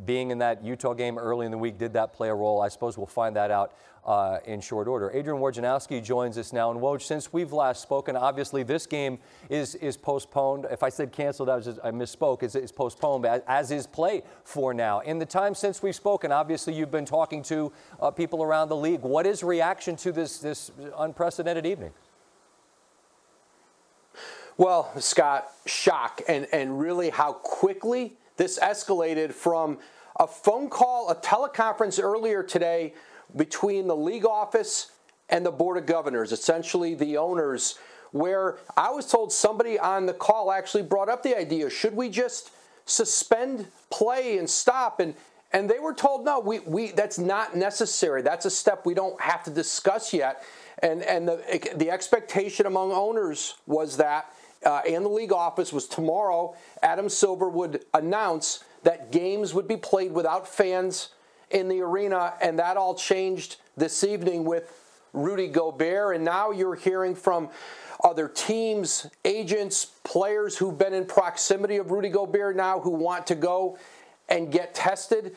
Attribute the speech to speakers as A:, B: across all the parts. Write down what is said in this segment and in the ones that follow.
A: being in that Utah game early in the week, did that play a role? I suppose we'll find that out in short order. Adrian Wojnarowski joins us now. And Woj, since we've last spoken, obviously this game is postponed. If I said canceled, I misspoke. It's postponed, as is play for now. In the time since we've spoken, obviously you've been talking to people around the league. What is reaction to this unprecedented evening?
B: Well, Scott, shock, and really how quickly this escalated from a phone call, a teleconference earlier today between the league office and the Board of Governors, essentially the owners, where I was told somebody on the call actually brought up the idea, should we just suspend play and stop? And they were told, no, we that's not necessary. That's a step we don't have to discuss yet. And the expectation among owners was that, and the league office was tomorrow, Adam Silver would announce that games would be played without fans in the arena, and that all changed this evening with Rudy Gobert. And now you're hearing from other teams, agents, players who've been in proximity of Rudy Gobert now who want to go and get tested.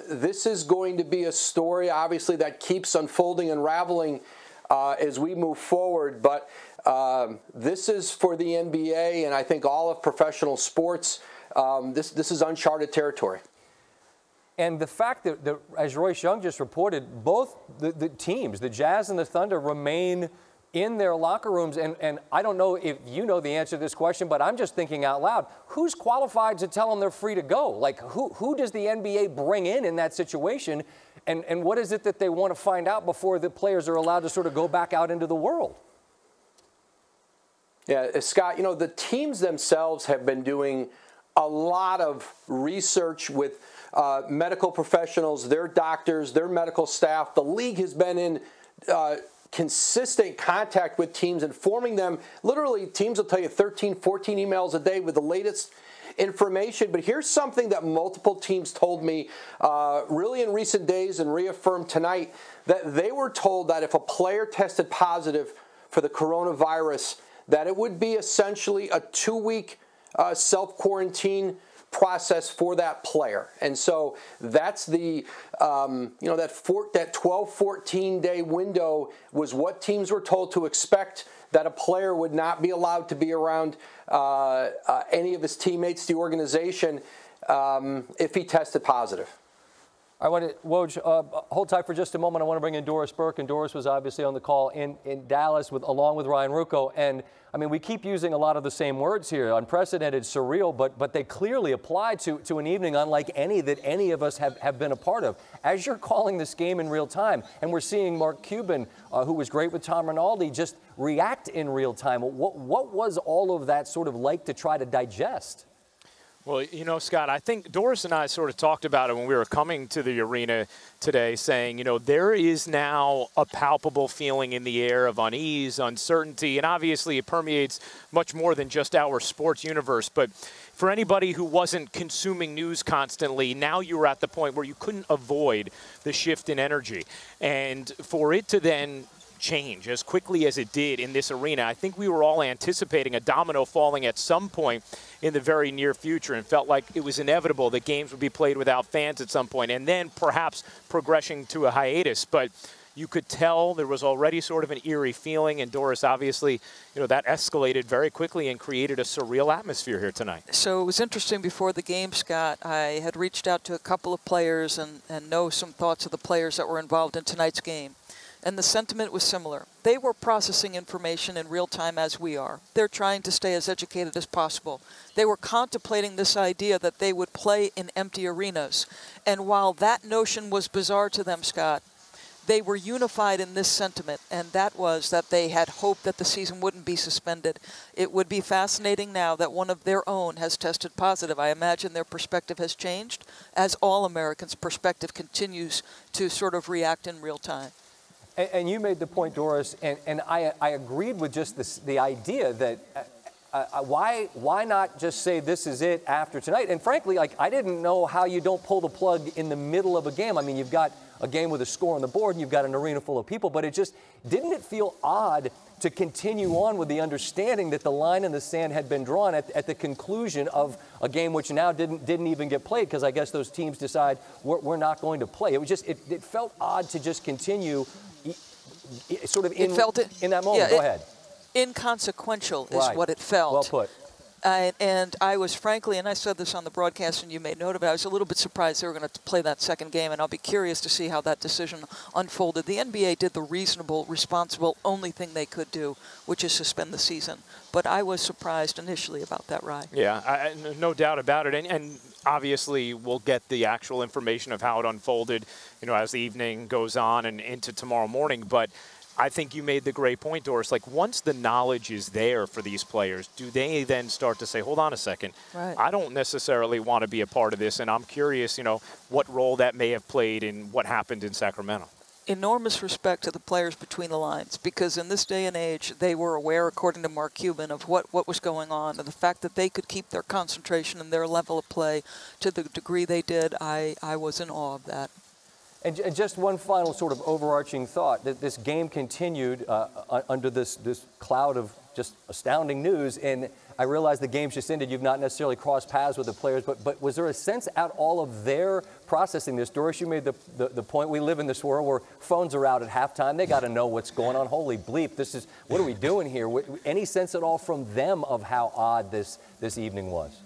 B: This is going to be a story, obviously, that keeps unfolding, unraveling as we move forward. But this is for the NBA, and I think all of professional sports. This is uncharted territory.
A: And the fact that, as Royce Young just reported, both the teams, the Jazz and the Thunder, remain in their locker rooms. And I don't know if you know the answer to this question, but I'm just thinking out loud. Who's qualified to tell them they're free to go? Like, who does the NBA bring in that situation? And what is it that they want to find out before the players are allowed to sort of go back out into the world?
B: Yeah, Scott, you know, the teams themselves have been doing a lot of research with medical professionals, their doctors, their medical staff. The league has been in consistent contact with teams, informing them. Literally, teams will tell you 13, 14 emails a day with the latest information. But here's something that multiple teams told me really in recent days and reaffirmed tonight, that they were told that if a player tested positive for the coronavirus, that it would be essentially a 2-week self-quarantine process for that player. And so that's the, that 12, 14-day window was what teams were told to expect, that a player would not be allowed to be around any of his teammates, the organization, if he tested positive.
A: I want to, Woj, hold tight for just a moment. I want to bring in Doris Burke, and Doris was obviously on the call in Dallas along with Ryan Ruocco. And I mean, we keep using a lot of the same words here, unprecedented, surreal, but they clearly apply to an evening unlike any that any of us have been a part of. As you're calling this game in real time, and we're seeing Mark Cuban, who was great with Tom Rinaldi, just react in real time. What was all of that sort of like to try to digest?
C: Well, you know, Scott, I think Doris and I sort of talked about it when we were coming to the arena today, saying, you know, there is now a palpable feeling in the air of unease, uncertainty, and obviously it permeates much more than just our sports universe. But for anybody who wasn't consuming news constantly, now you were at the point where you couldn't avoid the shift in energy. And for it to then change as quickly as it did in this arena, I think we were all anticipating a domino falling at some point in the very near future, and felt like it was inevitable that games would be played without fans at some point, and then perhaps progressing to a hiatus. But you could tell there was already sort of an eerie feeling, and Doris, obviously, you know, that escalated very quickly and created a surreal atmosphere here tonight.
D: So it was interesting before the game, Scott. I had reached out to a couple of players and know some thoughts of the players that were involved in tonight's game. And the sentiment was similar. They were processing information in real time as we are. They're trying to stay as educated as possible. They were contemplating this idea that they would play in empty arenas. And while that notion was bizarre to them, Scott, they were unified in this sentiment, and that was that they had hoped that the season wouldn't be suspended. It would be fascinating now that one of their own has tested positive. I imagine their perspective has changed as all Americans' perspective continues to sort of react in real time.
A: And you made the point, Doris, and I agreed with just the idea that why not just say this is it after tonight? And frankly, like, I didn't know how you don't pull the plug in the middle of a game. I mean, you've got a game with a score on the board and you've got an arena full of people, but didn't it feel odd to continue on with the understanding that the line in the sand had been drawn at the conclusion of a game which now didn't even get played, because I guess those teams decide we're not going to play. It was just, it felt odd to just continue sort of in that moment.
D: Yeah,
A: Go ahead.
D: Inconsequential is what it felt.
A: Well put.
D: And I was frankly, and I said this on the broadcast and you made note of it, I was a little bit surprised they were going to play that second game, and I'll be curious to see how that decision unfolded. The NBA did the reasonable, responsible, only thing they could do, which is suspend the season. But I was surprised initially about that, Rye.
C: Yeah, no doubt about it. And obviously we'll get the actual information of how it unfolded, as the evening goes on and into tomorrow morning. But I think you made the great point, Doris. Like, once the knowledge is there for these players, do they then start to say, hold on a second,
D: right,
C: I don't necessarily want to be a part of this, and I'm curious, what role that may have played in what happened in Sacramento?
D: Enormous respect to the players between the lines, because in this day and age, they were aware, according to Mark Cuban, of what was going on, and the fact that they could keep their concentration and their level of play to the degree they did, I was in awe of that.
A: And just one final sort of overarching thought, that this game continued under this cloud of just astounding news, and I realize the game's just ended. You've not necessarily crossed paths with the players, but was there a sense at all of their processing this? Doris, you made the point, we live in this world where phones are out at halftime. They got to know what's going on. Holy bleep, what are we doing here? Any sense at all from them of how odd this evening was?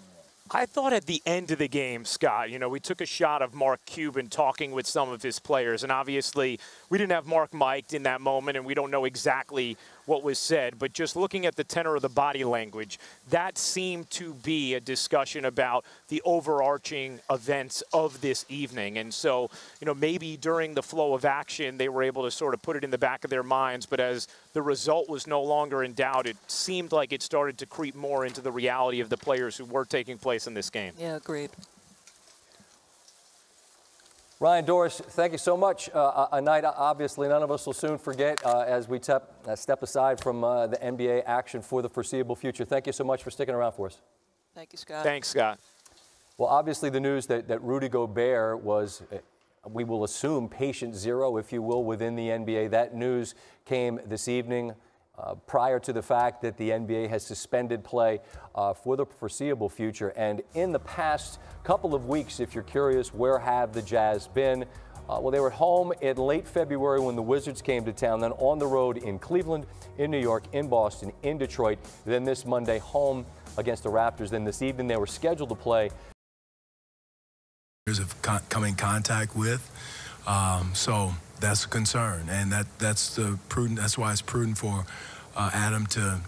C: I thought at the end of the game, Scott, we took a shot of Mark Cuban talking with some of his players, and obviously we didn't have Mark mic'd in that moment, and we don't know exactly what was said, but just looking at the tenor of the body language, that seemed to be a discussion about the overarching events of this evening. And so, maybe during the flow of action, they were able to sort of put it in the back of their minds, but as the result was no longer in doubt, it seemed like it started to creep more into the reality of the players who were taking place in this game.
D: Yeah, agreed.
A: Ryan, Doris, thank you so much. A night obviously none of us will soon forget as we step aside from the NBA action for the foreseeable future. Thank you so much for sticking around for us.
D: Thank you, Scott.
C: Thanks, Scott.
A: Well, obviously the news that Rudy Gobert was, we will assume, patient zero, if you will, within the NBA. That news came this evening prior to the fact that the NBA has suspended play for the foreseeable future. And in the past couple of weeks, if you're curious, where have the Jazz been? Well, they were at home in late February when the Wizards came to town, then on the road in Cleveland, in New York, in Boston, in Detroit, then this Monday home against the Raptors. Then this evening they were scheduled to play.
E: Have come in contact with, so that's a concern, and that's why it's prudent for Adam to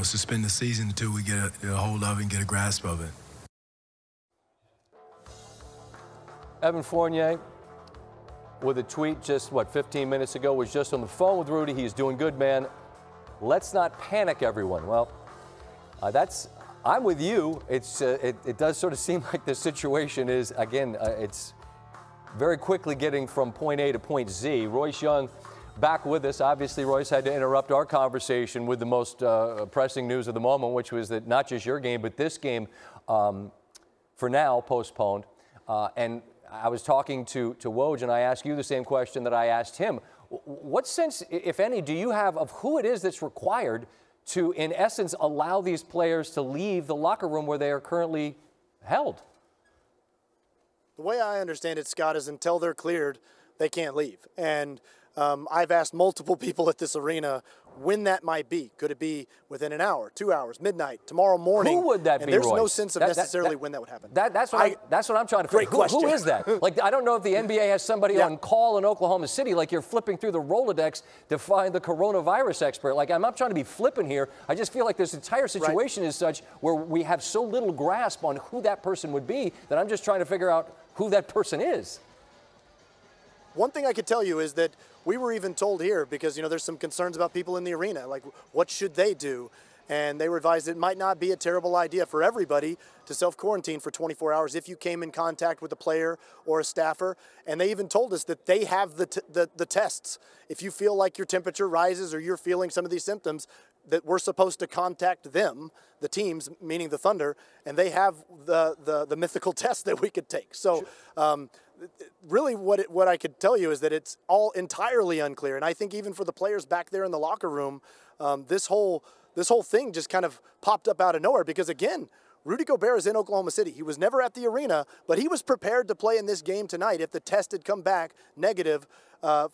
E: suspend the season until we get a hold of it and get a grasp of it.
A: Evan Fournier, with a tweet just 15 minutes ago, was just on the phone with Rudy. He's doing good, man. Let's not panic, everyone. Well, I'm with you. It does sort of seem like the situation is, again, it's very quickly getting from point A to point Z. Royce Young back with us. Obviously, Royce had to interrupt our conversation with the most pressing news of the moment, which was that not just your game, but this game, for now, postponed. And I was talking to Woj, and I asked you the same question that I asked him. What sense, if any, do you have of who it is that's required to, in essence, allow these players to leave the locker room where they are currently held?
F: The way I understand it, Scott, is until they're cleared, they can't leave. And I've asked multiple people at this arena when that might be. Could it be within an hour, 2 hours, midnight, tomorrow morning?
A: Who would that
F: and
A: be,
F: there's
A: Royce?
F: no sense of necessarily when that would happen.
A: That's what I'm trying to figure out.
F: Great question.
A: Who is that? Like, I don't know if the NBA has somebody on call in Oklahoma City, like you're flipping through the Rolodex to find the coronavirus expert. Like, I'm not trying to be flippant here. I just feel like this entire situation is such where we have so little grasp on who that person would be that I'm just trying to figure out who that person is.
F: One thing I could tell you is that we were even told here, because, there's some concerns about people in the arena, like what should they do? And they were advised it might not be a terrible idea for everybody to self-quarantine for 24 hours if you came in contact with a player or a staffer. And they even told us that they have the tests. If you feel like your temperature rises or you're feeling some of these symptoms, that we're supposed to contact them, the teams, meaning the Thunder, and they have the mythical test that we could take. So really what I could tell you is that it's all entirely unclear. And I think even for the players back there in the locker room, this whole thing just kind of popped up out of nowhere because, again, Rudy Gobert is in Oklahoma City. He was never at the arena, but he was prepared to play in this game tonight if the test had come back negative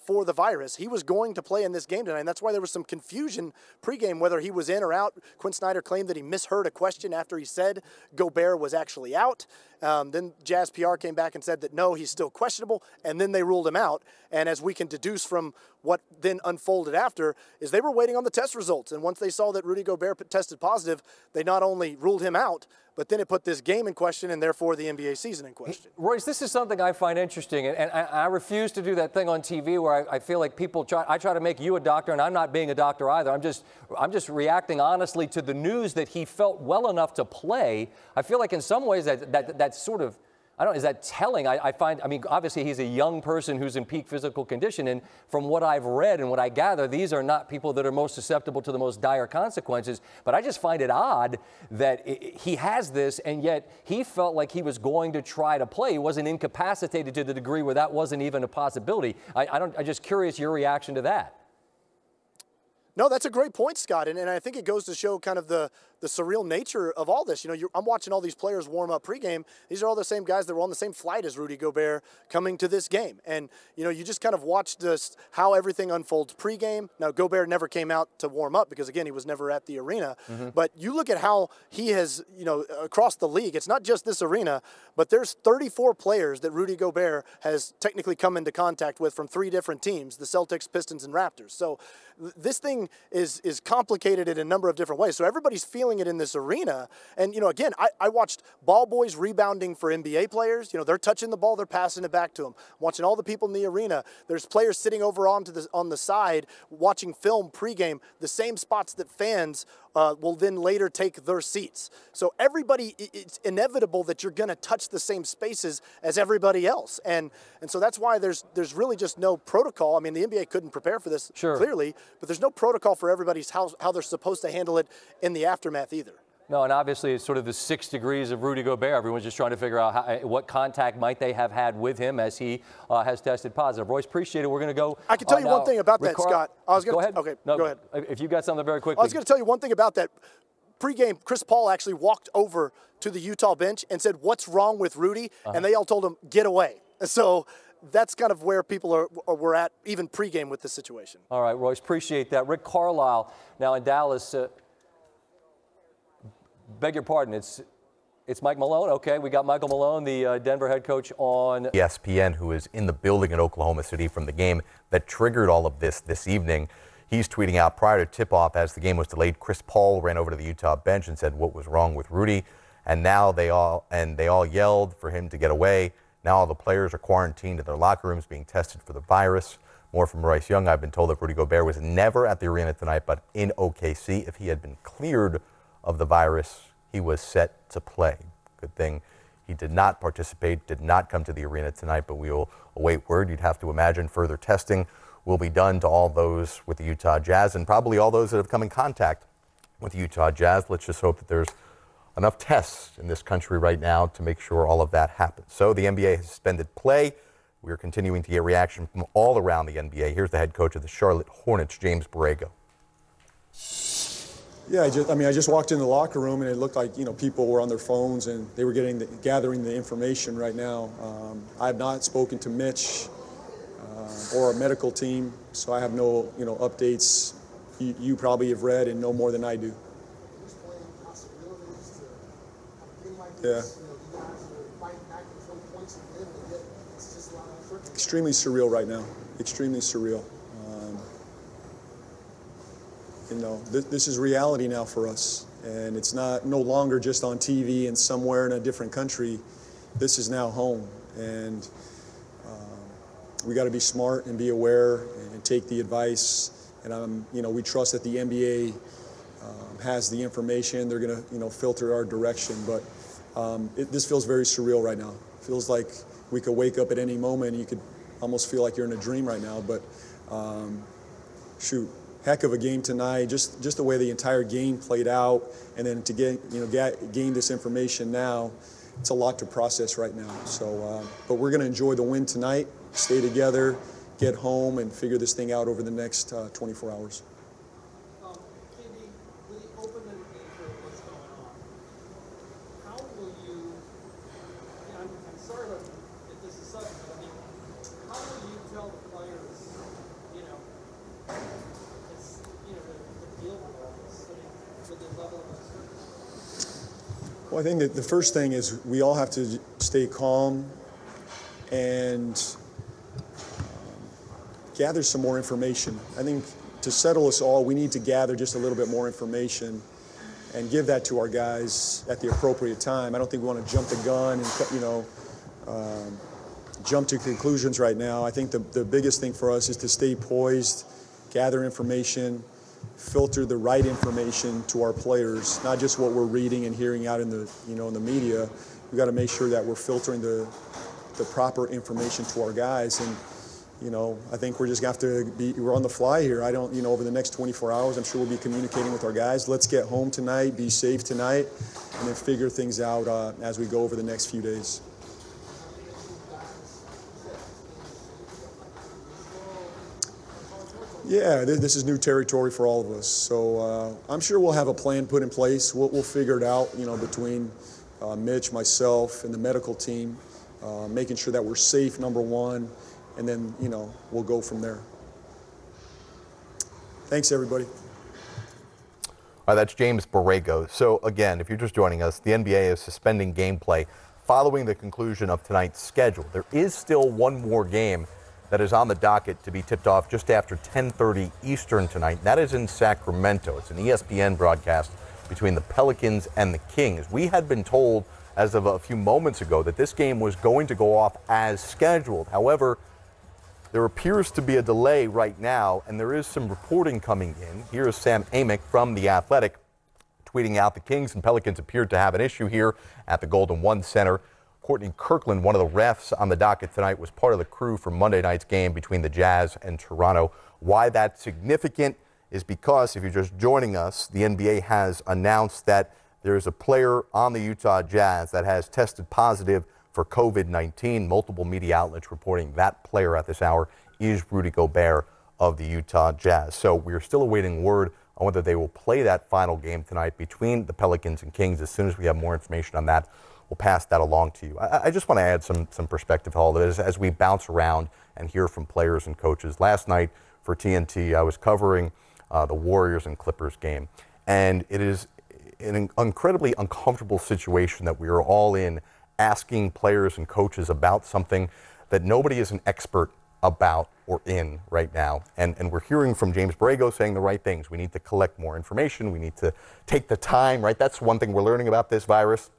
F: for the virus. He was going to play in this game tonight, and that's why there was some confusion pregame whether he was in or out. Quinn Snyder claimed that he misheard a question after he said Gobert was actually out. Then Jazz PR came back and said that no, he's still questionable, and then they ruled him out. And as we can deduce from what then unfolded after, is they were waiting on the test results. And once they saw that Rudy Gobert tested positive, they not only ruled him out, but then it put this game in question and therefore the NBA season in question.
A: Royce, this is something I find interesting, and I refuse to do that thing on TV where I feel like people I try to make you a doctor, and I'm not being a doctor either. I'm just reacting honestly to the news that he felt well enough to play. I feel like in some ways that's sort of, I don't know, is that telling? I mean, obviously he's a young person who's in peak physical condition, and from what I've read and what I gather, these are not people that are most susceptible to the most dire consequences. But I just find it odd that he has this, and yet he felt like he was going to try to play. He wasn't incapacitated to the degree where that wasn't even a possibility. I'm just curious your reaction to that.
F: No, that's a great point, Scott, and I think it goes to show kind of the surreal nature of all this. You know, I'm watching all these players warm up pregame. These are all the same guys that were on the same flight as Rudy Gobert coming to this game. And, you know, you just kind of watch this, how everything unfolds pregame. Now, Gobert never came out to warm up because, again, he was never at the arena. Mm-hmm. But you look at how he has, you know, across the league, it's not just this arena, but there's 34 players that Rudy Gobert has technically come into contact with from 3 different teams, the Celtics, Pistons, and Raptors. So this thing is complicated in a number of different ways. So everybody's feeling it in this arena. And, you know, again, I watched ball boys rebounding for NBA players. You know, they're touching the ball, they're passing it back to them. I'm watching all the people in the arena. There's players sitting over on the side watching film pregame, the same spots that fans will then later take their seats. So everybody, it's inevitable that you're going to touch the same spaces as everybody else. And so that's why there's really just no protocol. I mean, the NBA couldn't prepare for this clearly, but there's no protocol for everybody's how they're supposed to handle it in the aftermath either.
A: No, and obviously it's sort of the 6 degrees of Rudy Gobert. Everyone's just trying to figure out what contact might they have had with him as he has tested positive. Royce, appreciate it. We're going to go.
F: I can tell you one thing about that, Scott.
A: Go ahead.
F: Okay,
A: no,
F: go ahead.
A: If you got something very quickly.
F: I was going to tell you one thing about that. Pre-game, Chris Paul actually walked over to the Utah bench and said, "What's wrong with Rudy?" And they all told him, "Get away." So that's kind of where people were at, even pre-game with this situation.
A: All right, Royce, appreciate that. Rick Carlisle, now in Dallas. Beg your pardon, it's Mike Malone. Okay, we got Michael Malone, the Denver head coach, on
G: ESPN, who is in the building in Oklahoma City from the game that triggered all of this evening. He's tweeting out prior to tip-off as the game was delayed. Chris Paul ran over to the Utah bench and said what was wrong with Rudy, and now they all yelled for him to get away. Now all the players are quarantined in their locker rooms being tested for the virus. More from Royce Young. I've been told that Rudy Gobert was never at the arena tonight, but in OKC. If he had been cleared of the virus, he was set to play. Good thing he did not participate, did not come to the arena tonight, but we will await word. You'd have to imagine further testing will be done to all those with the Utah Jazz and probably all those that have come in contact with the Utah Jazz. Let's just hope that there's enough tests in this country right now to make sure all of that happens. So the NBA has suspended play. We're continuing to get reaction from all around the NBA. Here's the head coach of the Charlotte Hornets, James Borrego.
H: Yeah, I just walked in the locker room and it looked like, you know, people were on their phones and they were gathering the information right now. I have not spoken to Mitch or our medical team, so I have no, you know, updates. You probably have read and know more than I do. Yeah. Extremely surreal right now. Extremely surreal. You know, this is reality now for us, and it's no longer just on TV and somewhere in a different country. This is now home, and we got to be smart and be aware and take the advice. And you know, we trust that the NBA has the information. They're going to, you know, filter our direction. But this feels very surreal right now. It feels like we could wake up at any moment. And you could almost feel like you're in a dream right now. But shoot. Heck of a game tonight, just the way the entire game played out, and then to gain this information now, it's a lot to process right now. So, but we're going to enjoy the win tonight, stay together, get home, and figure this thing out over the next 24 hours. Well, I think that the first thing is we all have to stay calm and gather some more information. I think to settle us all, we need to gather just a little bit more information and give that to our guys at the appropriate time. I don't think we want to jump the gun and, jump to conclusions right now. I think the biggest thing for us is to stay poised, gather information, filter the right information to our players, not just what we're reading and hearing out in the, in the media. We've got to make sure that we're filtering the proper information to our guys. And, I think we're just going to have to we're on the fly here. I don't, over the next 24 hours, I'm sure we'll be communicating with our guys. Let's get home tonight, be safe tonight, and then figure things out as we go over the next few days. Yeah, this is new territory for all of us. So I'm sure we'll have a plan put in place. We'll figure it out, between Mitch, myself, and the medical team, making sure that we're safe, number one, and then, we'll go from there. Thanks, everybody.
G: All right, that's James Borrego. So, again, if you're just joining us, the NBA is suspending gameplay following the conclusion of tonight's schedule. There is still one more game that is on the docket to be tipped off just after 10:30 Eastern tonight. That is in Sacramento. It's an ESPN broadcast between the Pelicans and the Kings. We had been told as of a few moments ago that this game was going to go off as scheduled. However, there appears to be a delay right now, and there is some reporting coming in. Here is Sam Amick from The Athletic tweeting out the Kings and Pelicans appeared to have an issue here at the Golden One Center. Courtney Kirkland, one of the refs on the docket tonight, was part of the crew for Monday night's game between the Jazz and Toronto. Why that's significant is because, if you're just joining us, the NBA has announced that there's a player on the Utah Jazz that has tested positive for COVID-19. Multiple media outlets reporting that player at this hour is Rudy Gobert of the Utah Jazz. So we're still awaiting word on whether they will play that final game tonight between the Pelicans and Kings. As soon as we have more information on that, we'll pass that along to you. I just want to add some perspective to all of this as we bounce around and hear from players and coaches. Last night for TNT, I was covering the Warriors and Clippers game, and it is an incredibly uncomfortable situation that we are all in, asking players and coaches about something that nobody is an expert about or in right now. And we're hearing from James Borrego saying the right things. We need to collect more information. We need to take the time, right? That's one thing we're learning about this virus,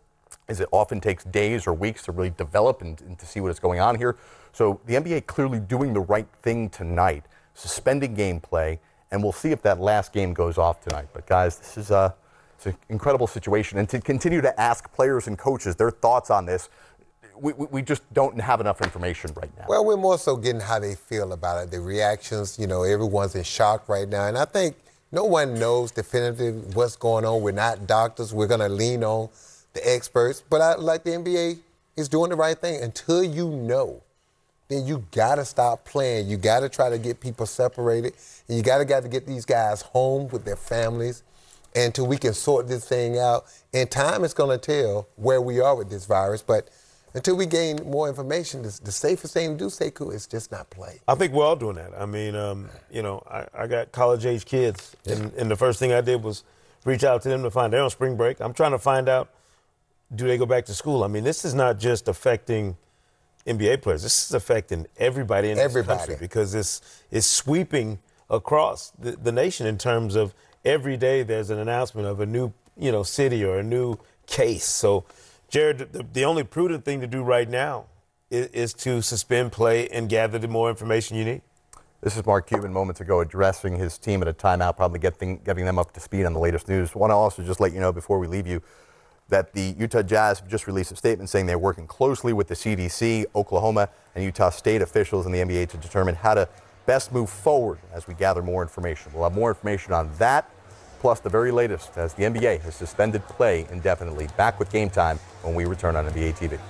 G: is it often takes days or weeks to really develop and to see what is going on here. So the NBA clearly doing the right thing tonight, suspending gameplay, and we'll see if that last game goes off tonight. But guys, this is it's an incredible situation. And to continue to ask players and coaches their thoughts on this, we just don't have enough information right now.
I: Well, we're more so getting how they feel about it, the reactions. Everyone's in shock right now. And I think no one knows definitively what's going on. We're not doctors. We're going to lean on the experts. But I like the NBA is doing the right thing. Until you know, then you got to stop playing. You got to try to get people separated. And you got to get these guys home with their families until we can sort this thing out. And time is going to tell where we are with this virus. But until we gain more information, the safest thing to do, stay cool, is just not play.
J: I think we're all doing that. I mean, I got college-age kids, and the first thing I did was reach out to them to find they're on spring break. I'm trying to find out, do they go back to school? I mean, this is not just affecting NBA players. This is affecting everybody in this country because it's sweeping across the nation in terms of every day there's an announcement of a new, city or a new case. So, Jared, the only prudent thing to do right now is to suspend play and gather the more information you need.
G: This is Mark Cuban moments ago addressing his team at a timeout, probably getting them up to speed on the latest news. I want to also just let you know before we leave you that the Utah Jazz have just released a statement saying they're working closely with the CDC, Oklahoma, and Utah State officials in the NBA to determine how to best move forward as we gather more information. We'll have more information on that, plus the very latest as the NBA has suspended play indefinitely. Back with Game Time when we return on NBA TV.